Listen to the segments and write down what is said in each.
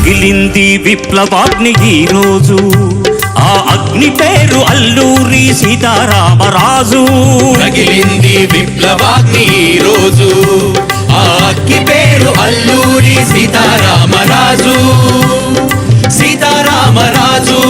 రగిలింది విప్లవాగ్ని ఈ రోజు, ఆ అగ్ని పేరు అల్లూరి సీతారామరాజు. రగిలింది విప్లవాగ్ని ఈ రోజు, ఆ అగ్ని పేరు అల్లూరి సీతారామరాజు. సీతారామరాజు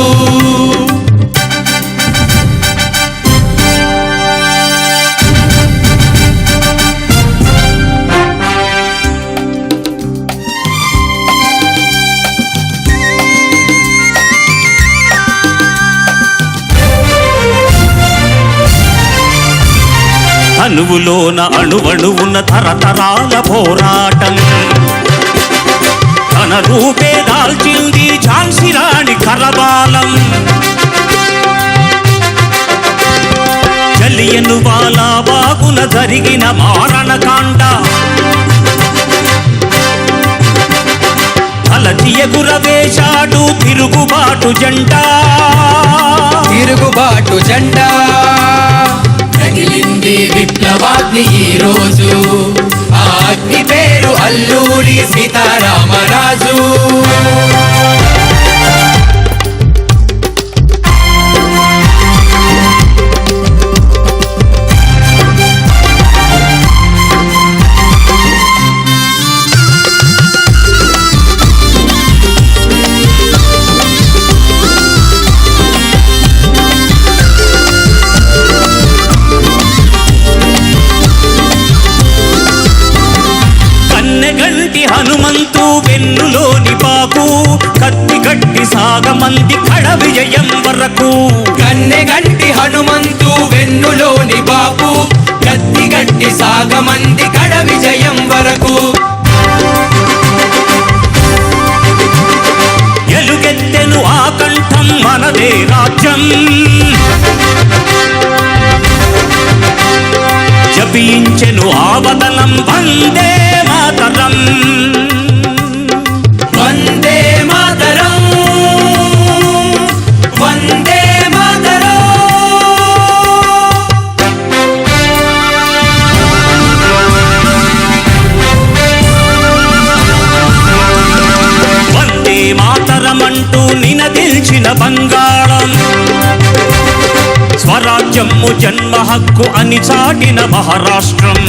అణువులోన అణువణువున తరతరాల పోరాటం, తన రూపే దాల్చింది ఝాన్సీ రాణి కరవాలం. జలియను వాలాబాగున జరిగిన మారణకాండ, అలచి ఎగురవేశాడు తిరుగుబాటు జెండా. తిరుగుబాటు జెండా రగిలింది విప్లవాగ్ని ఈ రోజు, ఆ అగ్ని పేరు అల్లూరి సీతారామరాజు. హనుమంతు వెన్నులోని బాకు, కత్తి గట్టి సాగమంది కడ విజయం వరకు. కన్నెగంటి హనుమంతు వెన్నులోని బాపు, కత్తి గట్టి సాగమంది కడ విజయం వరకు. ఎలుగెత్తెను ఆ కంఠం మనదే రాజ్యం, జపించెను ఆవదనం వందే మాతరం. వందే మాతరం, వందే మాతరం. వందే మాతరమంటూ నినదిల్చిన బంగాళం, స్వరాజ్యము జన్మ హక్కు అని చాటిన మహారాష్ట్రం.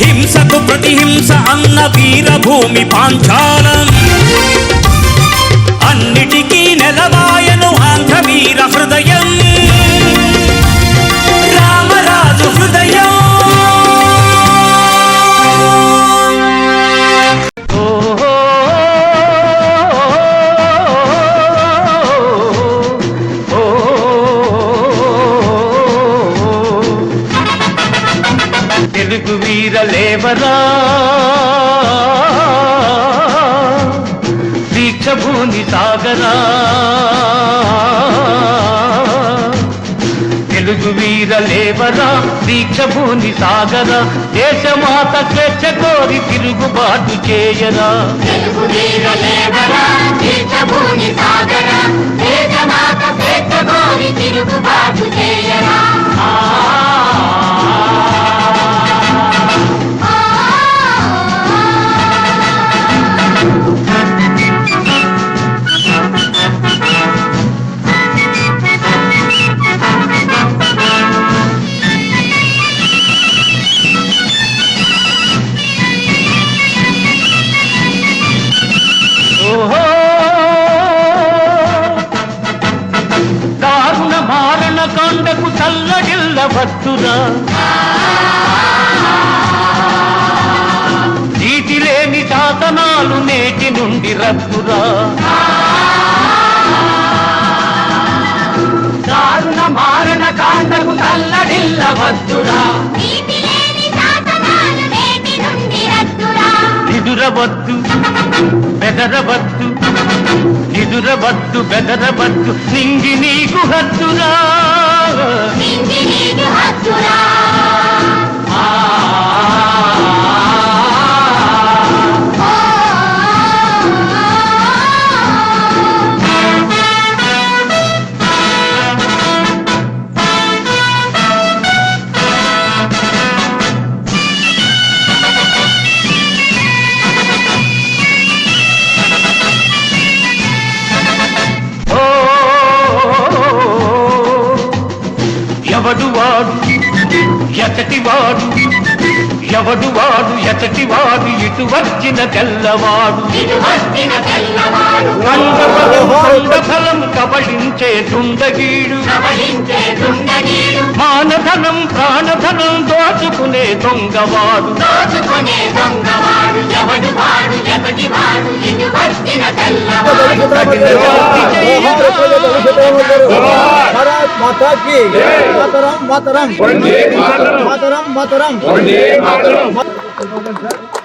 హింసకు ప్రతిహింస అన్న వీరభూమి పాంచాలం, అన్నిటికీ నెలవాయను ఆంధ్ర వీర హృదయం. రామరాజు హృదయం. తెలుగు వీరలేవరా, దీక్షభూని సాగరా. తెలుగు వీరలేవరా, దీక్షభూని సాగరా. దేశమాత స్వేచ్ఛ కోరి తిరుగుబాటు చేయరా. తెలుగు వీరలేవరా, దీక్షభూని సాగరా. దేశమాత స్వేచ్ఛ కోరి తిరుగుబాటు చేయరా. దారుణ మారణ కాండకు చల్లగిల్లవద్దురా, నీటి లేని శాసనాలు నేటి నుండి రద్దురా. దారుణ మారణ కాండకు చల్లడిల్లవద్దురా, నిదురవద్దు బెదరవద్దు, నిదురవద్దు బెదరవద్దు, నింగి నీకు హద్దురా. ఎవడు వాడు ఎతటి వాడు ఇటు వచ్చిన తెల్లవాడు ఫలం కబళించే దుండగీడు మానధనం ప్రాణధనం దోచుకునే దొంగవాడు భారత్ మాతా కీ మాతరం మాతరం మాతరం మాతరం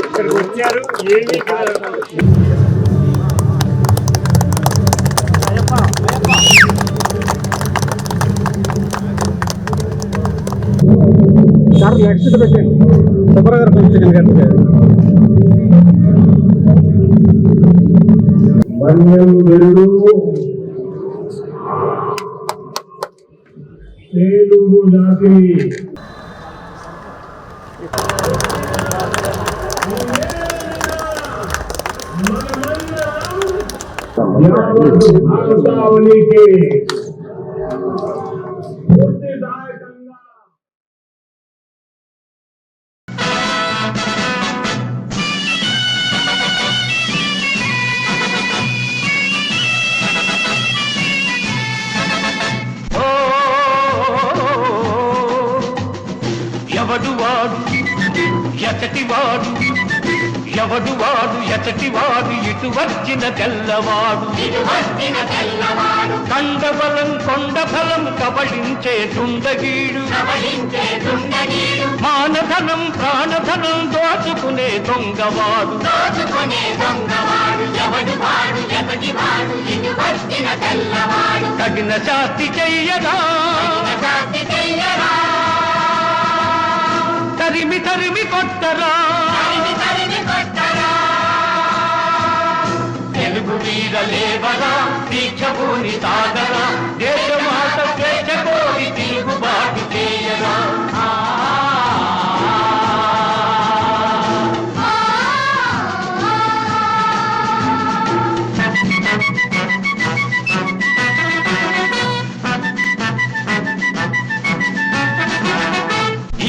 ఇక్కడికి వచ్చారు ఏమీ సార్ నెక్స్ట్ పెట్టండి సుబ్బారావు గారు పంపించండి గారు మన్యం వెళ్ళు తెలుగు జాతి భారతావనికి పూర్తిదాయకంగా ఎవడు వాడు ఎతటి వాడు ఎవడు వాడు ఎతటి వాడు ఇటు వచ్చిన తెల్లవాడు కండబలం కొండఫలం కబళించే దుండగీడు మానధనం ప్రాణధనం దోచుకునే దొంగవాడు తగిన శాస్తి చెయ్యరా తరిమి తరిమి కొట్టరా తెలుగు వీర లేవరా దీక్షభూని సాగరా దేశమాత స్వేచ్ఛ కోరి తిరుగుబాటు చేయరా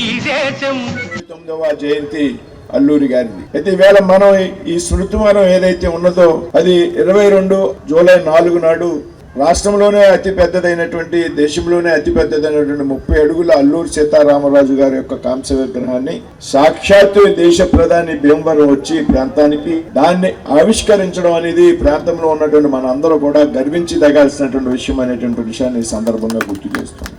ఈ దేశం 9వ జయంతి అల్లూరి గారిది. అయితే ఈవేళ మనం ఈ శృతిమానం ఏదైతే ఉన్నదో అది 22 జూలై 4 నాడు రాష్ట్రంలోనే అతి పెద్దదైనటువంటి దేశంలోనే అతి పెద్దదైనటువంటి 30 అడుగుల అల్లూరి సీతారామరాజు గారి యొక్క కాంస్య విగ్రహాన్ని సాక్షాత్తు దేశ ప్రధాని భీమవరం వచ్చి ప్రాంతానికి దాన్ని ఆవిష్కరించడం అనేది ఈ ప్రాంతంలో ఉన్నటువంటి మన అందరూ కూడా గర్వించదగాల్సినటువంటి విషయం అనేటువంటి విషయాన్ని ఈ సందర్భంగా గుర్తు చేస్తుంది.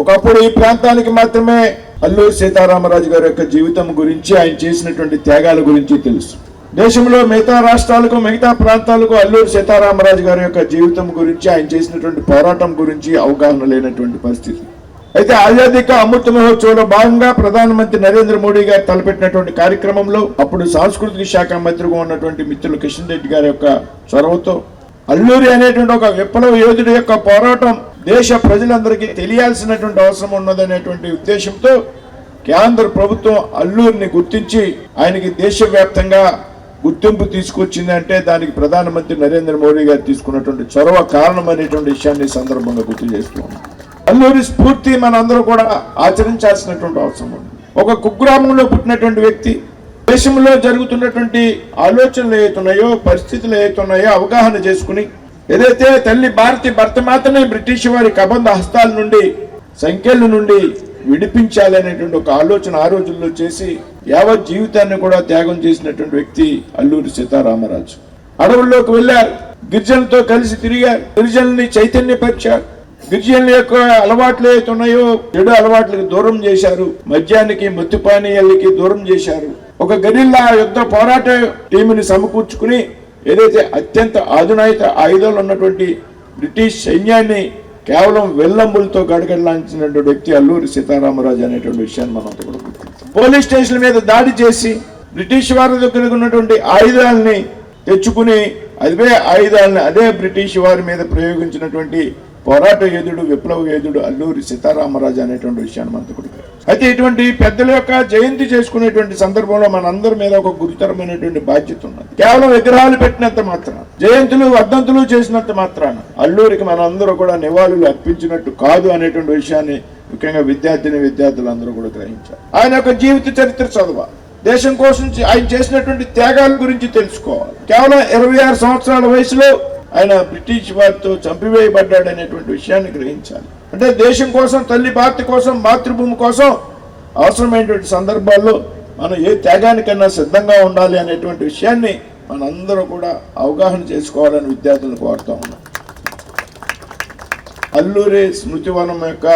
ఒకప్పుడు ఈ ప్రాంతానికి మాత్రమే అల్లూరి సీతారామరాజు గారి యొక్క జీవితం గురించి ఆయన చేసినటువంటి త్యాగాల గురించి తెలుసు. దేశంలో మిగతా రాష్ట్రాలకు మిగతా ప్రాంతాలకు అల్లూరి సీతారామరాజు గారి యొక్క జీవితం గురించి ఆయన చేసినటువంటి పోరాటం గురించి అవగాహన లేనటువంటి పరిస్థితి. అయితే ఆజాదీ కా అమృత మహోత్సవంలో భాగంగా ప్రధానమంత్రి నరేంద్ర మోడీ గారు తలపెట్టినటువంటి కార్యక్రమంలో అప్పుడు సాంస్కృతిక శాఖ మంత్రిగా ఉన్నటువంటి మిత్రులు కిషన్ రెడ్డి గారి యొక్క చొరవతో అల్లూరి అనేటువంటి ఒక విప్లవ యోధుడి యొక్క పోరాటం దేశ ప్రజలందరికీ తెలియాల్సినటువంటి అవసరం ఉన్నదనేటువంటి ఉద్దేశంతో కేంద్ర ప్రభుత్వం అల్లూరిని గుర్తించి ఆయనకి దేశవ్యాప్తంగా గుర్తింపు తీసుకొచ్చింది. అంటే దానికి ప్రధానమంత్రి నరేంద్ర మోడీ గారు తీసుకున్నటువంటి చొరవ కారణం అనేటువంటి విషయాన్ని సందర్భంగా గుర్తు చేస్తూ ఉన్నాం. అల్లూరి స్ఫూర్తి మనందరూ కూడా ఆచరించాల్సినటువంటి అవసరం ఉంది. ఒక కుగ్రామంలో పుట్టినటువంటి వ్యక్తి దేశంలో జరుగుతున్నటువంటి ఆలోచనలు ఏతున్నాయో పరిస్థితులు ఏతున్నాయో అవగాహన చేసుకుని ఏదైతే తల్లి భారతి భర్త మాత్రమే బ్రిటిష్ వారి కబంధ హస్తాల నుండి సంఖ్యల నుండి విడిపించాలనేటువంటి ఒక ఆలోచన ఆ రోజుల్లో చేసి యావత్ జీవితాన్ని కూడా త్యాగం చేసినటువంటి వ్యక్తి అల్లూరి సీతారామరాజు. అడవుల్లోకి వెళ్ళారు, గిరిజనులతో కలిసి తిరిగారు, గిరిజనుల్ని చైతన్యపరిచారు, గిరిజనుల యొక్క అలవాట్లు ఏతున్నాయో చెడు అలవాట్లకు దూరం చేశారు, మద్యానికి మత్తుపానీయాలకి దూరం చేశారు. ఒక గెరిల్లా యుద్ధ పోరాట టీముని సమకూర్చుకుని ఏదైతే అత్యంత ఆధునిక ఆయుధాలు ఉన్నటువంటి బ్రిటిష్ సైన్యాన్ని కేవలం వెల్లంబులతో గడగడలాంచినటువంటి వ్యక్తి అల్లూరి సీతారామరాజు అనేటువంటి విషయాన్ని మనం కూడా గుర్తించాం. పోలీస్ స్టేషన్ల మీద దాడి చేసి బ్రిటిష్ వారి దగ్గర ఉన్నటువంటి ఆయుధాలని తెచ్చుకుని అదే ఆయుధాలని అదే బ్రిటిష్ వారి మీద ప్రయోగించినటువంటి పోరాట యోధుడు విప్లవ యోధుడు అల్లూరి సీతారామరాజు అనేటువంటి విషయాన్ని మనతో కూడా. అయితే ఇటువంటి పెద్దల యొక్క జయంతి చేసుకునేటువంటి సందర్భంలో మనందరి మీద ఒక గురుతరమైనటువంటి బాధ్యత ఉన్నది. కేవలం విగ్రహాలు పెట్టినంత మాత్రాన, జయంతులు వర్ధంతులు చేసినంత మాత్రాన అల్లూరికి మనందరూ కూడా నివాళులు అర్పించినట్టు కాదు అనేటువంటి విషయాన్ని ముఖ్యంగా విద్యార్థులందరూ కూడా గ్రహించాలి. ఆయన యొక్క జీవిత చరిత్ర చదవాలి, దేశం కోసం ఆయన చేసినటువంటి త్యాగాల గురించి తెలుసుకోవాలి. కేవలం 26 సంవత్సరాల వయసులో ఆయన బ్రిటిష్ వారితో చంపివేయబడ్డాడు అనేటువంటి విషయాన్ని గ్రహించాలి. అంటే దేశం కోసం, తల్లి భారతి కోసం, మాతృభూమి కోసం అవసరమైనటువంటి సందర్భాల్లో మనం ఏ త్యాగానికన్నా సిద్ధంగా ఉండాలి అనేటువంటి విషయాన్ని మనందరూ కూడా అవగాహన చేసుకోవాలని విద్యార్థులను కోరుతా ఉన్నాం. అల్లూరి స్మృతివనం యొక్క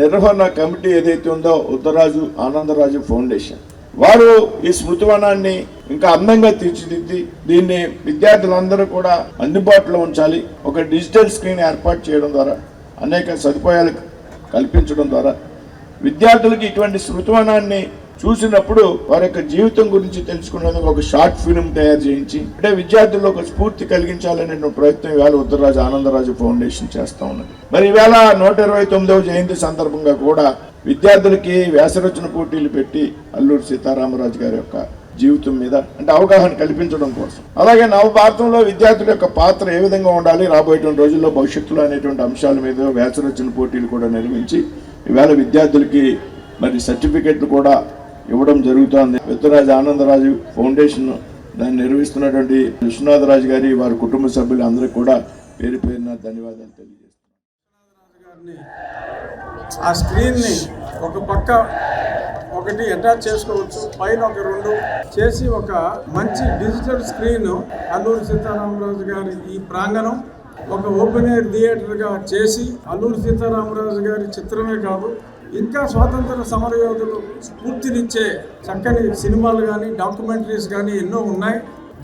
నిర్వహణ కమిటీ ఏదైతే ఉందో ఉత్తరాజు ఆనందరాజు ఫౌండేషన్ వారు ఈ స్మృతివనాన్ని ఇంకా అందంగా తీర్చిదిద్ది దీన్ని విద్యార్థులందరూ కూడా అందుబాటులో ఉంచాలి. ఒక డిజిటల్ స్క్రీన్ ఏర్పాటు చేయడం ద్వారా, అనేక సదుపాయాలు కల్పించడం ద్వారా విద్యార్థులకి ఇటువంటి స్మృతివనాన్ని చూసినప్పుడు వారి యొక్క జీవితం గురించి తెలుసుకునేందుకు ఒక షార్ట్ ఫిల్మ్ తయారు చేయించి, అంటే విద్యార్థుల్లో ఒక స్ఫూర్తి కలిగించాలనే ప్రయత్నం ఇవాళ ఉత్తరరాజు ఆనందరాజు ఫౌండేషన్ చేస్తూ ఉన్నది. మరి ఇవాళ 129వ జయంతి సందర్భంగా కూడా విద్యార్థులకి వ్యాసరచన పోటీలు పెట్టి అల్లూరి సీతారామరాజు గారి యొక్క జీవితం మీద అంటే అవగాహన కల్పించడం కోసం, అలాగే నవభారతంలో విద్యార్థుల యొక్క పాత్ర ఏ విధంగా ఉండాలి, రాబోయేటువంటి రోజుల్లో భవిష్యత్తులో అనేటువంటి అంశాల మీద వ్యాసరచన పోటీలు కూడా నిర్వహించి ఇవాళ విద్యార్థులకి మరి సర్టిఫికెట్లు కూడా ఇవ్వడం జరుగుతోంది. ఉత్తరరాజు ఆనందరాజు ఫౌండేషన్ దాన్ని నిర్వహిస్తున్నటువంటి విశ్వనాథరాజు గారి వారి కుటుంబ సభ్యులు అందరికీ కూడా పేరు పేరున ధన్యవాదాలు తెలియజేస్తున్నాను. ఆ స్క్రీన్ని ఒక పక్క ఒకటి అటాచ్ చేసుకోవచ్చు, పైన ఒక 2 చేసి ఒక మంచి డిజిటల్ స్క్రీన్ అల్లూరి సీతారామరాజు గారి ఈ ప్రాంగణం ఒక ఓపెన్ ఎయిర్ థియేటర్గా చేసి అల్లూరి సీతారామరాజు గారి చిత్రమే కాదు ఇంకా స్వాతంత్ర సమరయోధులు స్ఫూర్తినిచ్చే చక్కని సినిమాలు కానీ డాక్యుమెంటరీస్ కానీ ఎన్నో ఉన్నాయి.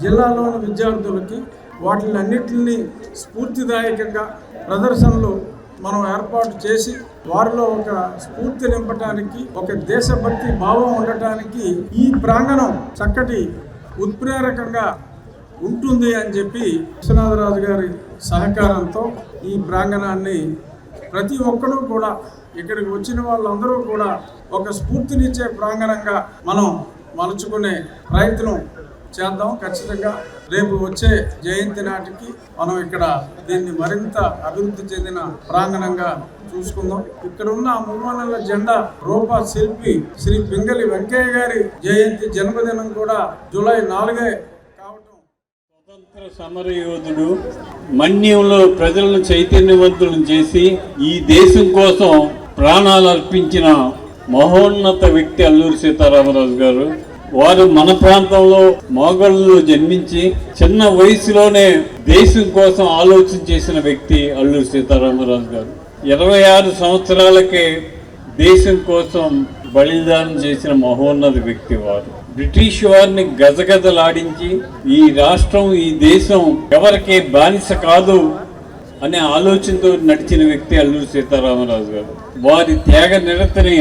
జిల్లాలోని విద్యార్థులకి వాటిలన్నిటిని స్ఫూర్తిదాయకంగా ప్రదర్శనలు మనం ఏర్పాటు చేసి వారిలో ఒక స్ఫూర్తి నింపడానికి, ఒక దేశభక్తి భావం ఉండటానికి ఈ ప్రాంగణం చక్కటి ఉత్ప్రేరకంగా ఉంటుంది అని చెప్పి విశ్వనాథరాజు గారి సహకారంతో ఈ ప్రాంగణాన్ని ప్రతి ఒక్కరూ కూడా ఇక్కడికి వచ్చిన వాళ్ళందరూ కూడా ఒక స్ఫూర్తినిచ్చే ప్రాంగణంగా మనం మలుచుకునే ప్రయత్నం చేద్దాం. ఖచ్చితంగా రేపు వచ్చే జయంతి నాటికి మనం ఇక్కడ దీన్ని మరింత అభివృద్ధి చెందిన ప్రాంగణంగా చూసుకుందాం. ఇక్కడ ఉన్న మువ్వనెల జెండా రూప శిల్పి శ్రీ పింగళి వెంకయ్య గారి జయంతి జన్మదినం కూడా జూలై 4 కావటం. స్వతంత్ర సమరయోధుడు మన్యంలో ప్రజలను చైతన్యవంతులను చేసి ఈ దేశం కోసం ప్రాణాలు అర్పించిన మహోన్నత వ్యక్తి అల్లూరి సీతారామరాజు గారు. వారు మన ప్రాంతంలో మొగల్లో జన్మించి చిన్న వయసులోనే దేశం కోసం ఆలోచన చేసిన వ్యక్తి అల్లూరి సీతారామరాజు గారు. 26 సంవత్సరాలకే దేశం కోసం బలిదానం చేసిన మహోన్నత వ్యక్తి వారు. బ్రిటిష్ వారిని గజగజలాడించి ఈ రాష్ట్రం, ఈ దేశం ఎవరికే బానిస కాదు అనే ఆలోచనతో నడిచిన వ్యక్తి అల్లూరి సీతారామరాజు గారు. వారి త్యాగ నిరతని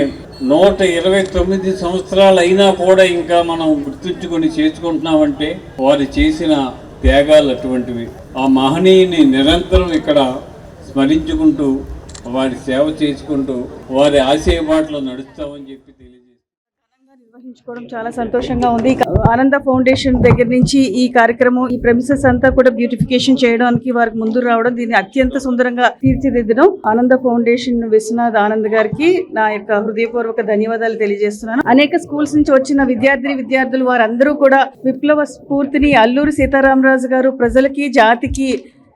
129 సంవత్సరాలు అయినా కూడా ఇంకా మనం గుర్తుంచుకొని చేసుకుంటున్నామంటే వారు చేసిన త్యాగాలు అటువంటివి. ఆ మహనీయుని నిరంతరం ఇక్కడ స్మరించుకుంటూ వారి సేవ చేసుకుంటూ వారి ఆశయ బాటలో నడుస్తామని చెప్పి నిర్వహించుకోవడం చాలా సంతోషంగా ఉంది. ఆనంద ఫౌండేషన్ దగ్గర నుంచి ఈ కార్యక్రమం, ఈ ప్రెమిసెస్ అంతా కూడా బ్యూటిఫికేషన్ చేయడానికి వారికి ముందు రావడం, దీన్ని అత్యంత సుందరంగా తీర్చిదిద్దడం ఆనంద ఫౌండేషన్ విశ్వనాథ్ ఆనంద్ గారికి నా యొక్క హృదయపూర్వక ధన్యవాదాలు తెలియజేస్తున్నాను. అనేక స్కూల్స్ నుంచి వచ్చిన విద్యార్థులు వారందరూ కూడా విప్లవ స్ఫూర్తిని అల్లూరి సీతారామరాజు గారు ప్రజలకి, జాతికి,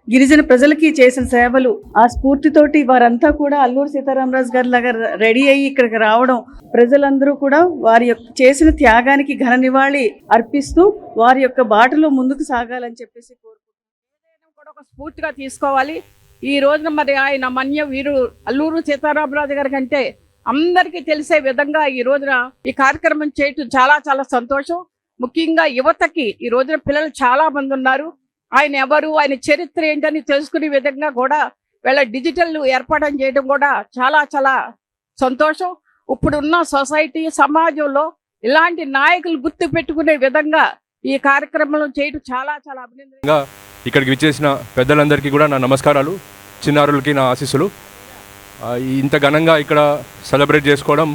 గిరిజన ప్రజలకి చేసిన సేవలు, ఆ స్ఫూర్తితోటి వారంతా కూడా అల్లూరి సీతారామరాజు గారి లాగా రెడీ అయ్యి ఇక్కడికి రావడం, ప్రజలందరూ కూడా వారి యొక్క చేసిన త్యాగానికి ఘన నివాళి అర్పిస్తూ వారి యొక్క బాటలో ముందుకు సాగాలని చెప్పేసి కోరుకుంటున్నాను. కూడా ఒక స్ఫూర్తిగా తీసుకోవాలి. ఈ రోజున మరి ఆయన మన్య వీరుడు అల్లూరి సీతారామరాజు గారి కంటే అందరికీ తెలిసే విధంగా ఈ రోజున ఈ కార్యక్రమం చేయటం చాలా చాలా సంతోషం. ముఖ్యంగా యువతకి ఈ రోజున పిల్లలు చాలా మంది ఉన్నారు. ఆయన ఎవరు, ఆయన చరిత్ర ఏంటని తెలుసుకునే విధంగా కూడా వీళ్ళ డిజిటల్ ఏర్పాటు చేయడం కూడా చాలా చాలా సంతోషం. ఇప్పుడున్న సొసైటీ, సమాజంలో ఇలాంటి నాయకులు గుర్తు పెట్టుకునే విధంగా ఈ కార్యక్రమం చేయడం చాలా చాలా అభినందనగా. ఇక్కడికి విచ్చేసిన పెద్దలందరికీ కూడా నా నమస్కారాలు, చిన్నారులకి నా ఆశీస్సులు. ఇంత ఘనంగా ఇక్కడ సెలబ్రేట్ చేసుకోవడం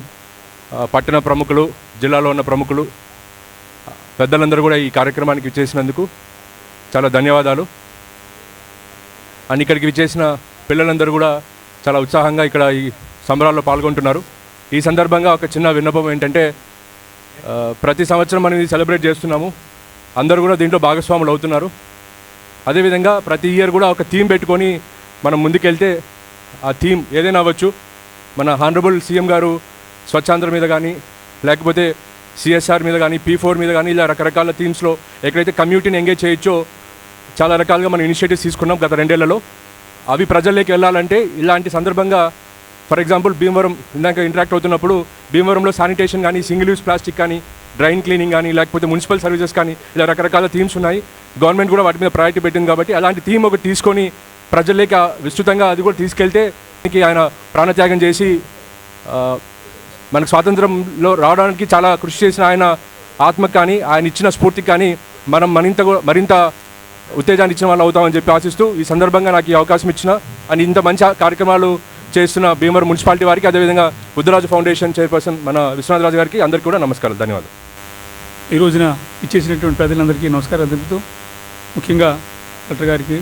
పట్టణ ప్రముఖులు, జిల్లాలో ఉన్న ప్రముఖులు, పెద్దలందరూ కూడా ఈ కార్యక్రమానికి విచ్చేసినందుకు చాలా ధన్యవాదాలు. అండ్ ఇక్కడికి విచ్చేసిన పిల్లలందరూ కూడా చాలా ఉత్సాహంగా ఇక్కడ ఈ సంబరాల్లో పాల్గొంటున్నారు. ఈ సందర్భంగా ఒక చిన్న విన్నపం ఏంటంటే ప్రతి సంవత్సరం మనం ఇది సెలబ్రేట్ చేస్తున్నాము, అందరూ కూడా దీంట్లో భాగస్వాములు అవుతున్నారు. అదేవిధంగా ప్రతి ఇయర్ కూడా ఒక థీమ్ పెట్టుకొని మనం ముందుకెళ్తే ఆ థీమ్ ఏదైనా అవ్వచ్చు. మన హానరబుల్ సీఎం గారు స్వచ్ఛాంధ్ర మీద కానీ, లేకపోతే సిఎస్ఆర్ మీద కానీ, P4 మీద కానీ, ఇలా రకరకాల థీమ్స్లో ఎక్కడైతే కమ్యూనిటీని ఎంగేజ్ చేయొచ్చో చాలా రకాలుగా మనం ఇనిషియేటివ్స్ తీసుకున్నాం గత 2 ఏళ్లలో. అవి ప్రజల్లోకి వెళ్ళాలంటే ఇలాంటి సందర్భంగా ఫర్ ఎగ్జాంపుల్ భీమవరం ఇందాక ఇంటరాక్ట్ అవుతున్నప్పుడు భీమవరంలో శానిటేషన్ కానీ, సింగిల్ యూస్ ప్లాస్టిక్ కానీ, డ్రైన్ క్లీనింగ్ కానీ, లేకపోతే మున్సిపల్ సర్వీసెస్ కానీ, ఇలా రకరకాల థీమ్స్ ఉన్నాయి. గవర్నమెంట్ కూడా వాటి మీద ప్రయారిటీ పెట్టింది కాబట్టి అలాంటి థీమ్ ఒకటి తీసుకొని ప్రజల్లోకి విస్తృతంగా అది కూడా తీసుకెళ్తే ఆయన ప్రాణత్యాగం చేసి మనకు స్వాతంత్రంలో రావడానికి చాలా కృషి చేసిన ఆయన ఆత్మకు కానీ, ఆయన ఇచ్చిన స్ఫూర్తికి కానీ మనం మరింత ఉత్తేజాన్ని ఇచ్చిన వాళ్ళు అవుతామని చెప్పి ఆశిస్తూ ఈ సందర్భంగా నాకు ఈ అవకాశం ఇచ్చిన అని ఇంత మంచి కార్యక్రమాలు చేస్తున్న భీమవరం మున్సిపాలిటీ వారికి, అదేవిధంగా బుద్ధరాజు ఫౌండేషన్ చైర్పర్సన్ మన విశ్వనాథరాజు గారికి అందరికీ కూడా నమస్కారాలు, ధన్యవాదాలు. ఈ రోజున ఇచ్చేసినటువంటి ప్రజలందరికీ నమస్కారాలు తెలుపుతూ, ముఖ్యంగా కలెక్టర్ గారికి,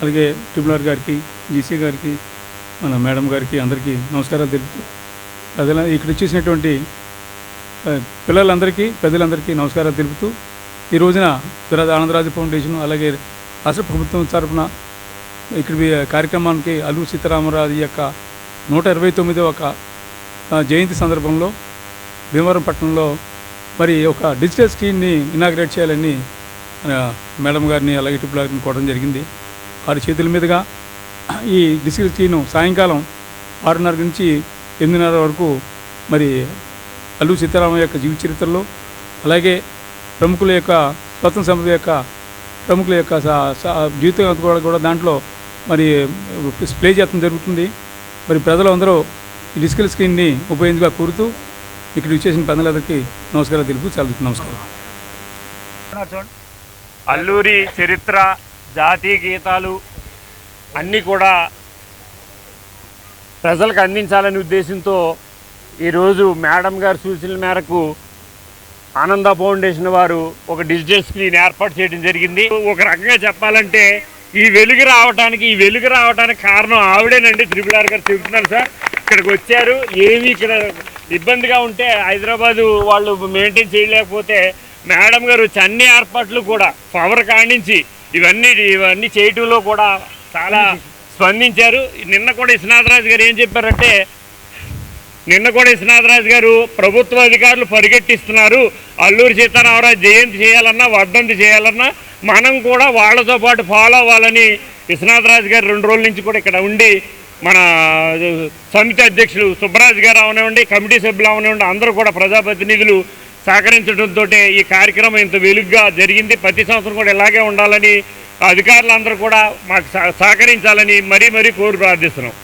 అలాగే RRR గారికి, GC గారికి, మన మేడం గారికి అందరికీ నమస్కారాలు తెలుపుతూ, అదే ఇక్కడ ఇచ్చేసినటువంటి పిల్లలందరికీ, పెద్దలందరికీ నమస్కారాలు తెలుపుతూ, ఈ రోజున ఆనందరాజు ఫౌండేషన్ అలాగే రాష్ట్ర ప్రభుత్వం తరఫున ఇక్కడ కార్యక్రమానికి అల్లూరి సీతారామరాజు యొక్క 129వ జయంతి సందర్భంలో భీమవరం పట్టణంలో మరి ఒక డిజిటల్ స్క్రీన్ని ఇనాగ్రేట్ చేయాలని మేడం గారిని అలాగే RRR గారిని కోవడం జరిగింది. వారి చేతుల మీదుగా ఈ డిజిటల్ స్క్రీన్ సాయంకాలం 6:30 నుంచి 8:30 వరకు మరి అల్లూరి సీతారామయ్య యొక్క జీవిత చరిత్రలో, అలాగే ప్రముఖుల యొక్క స్వతంత్ర సమర యొక్క ప్రముఖుల యొక్క జీవితం కూడా దాంట్లో మరి ప్లే చేయడం జరుగుతుంది. మరి ప్రజలందరూ ఈ డిజిటల్ స్క్రీన్ని ఉపయోగించుగా కోరుతూ ఇక్కడ విచ్చేసిన ప్రజలందరికీ నమస్కారాలు తెలుపు చాలా నమస్కారం. అల్లూరి చరిత్ర, జాతీయ గీతాలు అన్నీ కూడా ప్రజలకు అందించాలనే ఉద్దేశంతో ఈరోజు మేడం గారి సూచనల మేరకు ఆనంద ఫౌండేషన్ వారు ఒక డిజిటల్ స్క్రీన్ ఏర్పాటు చేయడం జరిగింది. ఒక రకంగా చెప్పాలంటే ఈ వెలుగు రావడానికి కారణం ఆవిడేనండి. RRR గారు చెబుతున్నారు సార్, ఇక్కడికి వచ్చారు, ఏమి ఇక్కడ ఇబ్బందిగా ఉంటే హైదరాబాదు వాళ్ళు మెయింటైన్ చేయలేకపోతే మేడం గారు వచ్చి అన్ని ఏర్పాట్లు కూడా పవర్ కానించి ఇవన్నీ చేయటంలో కూడా చాలా స్పందించారు. నిన్న కూడా విశ్వనాథరాజు గారు ఏం చెప్పారంటే, ప్రభుత్వ అధికారులు పరిగెట్టిస్తున్నారు, అల్లూరి సీతారామరాజు జయంతి చేయాలన్నా, వర్ధంతి చేయాలన్నా మనం కూడా వాళ్ళతో పాటు ఫాలో అవ్వాలని విశ్వనాథరాజు గారు 2 రోజుల నుంచి కూడా ఇక్కడ ఉండి మన సమితి అధ్యక్షులు సుబ్బరాజు గారు అవనివ్వండి, కమిటీ సభ్యులు అవనివ్వండి, అందరూ కూడా ప్రజాప్రతినిధులు సహకరించడంతో ఈ కార్యక్రమం ఇంత వెలుగుగా జరిగింది. ప్రతి సంవత్సరం కూడా ఇలాగే ఉండాలని అధికారులందరూ కూడా మాకు సహకరించాలని మరీ కోరి ప్రార్థిస్తున్నాం.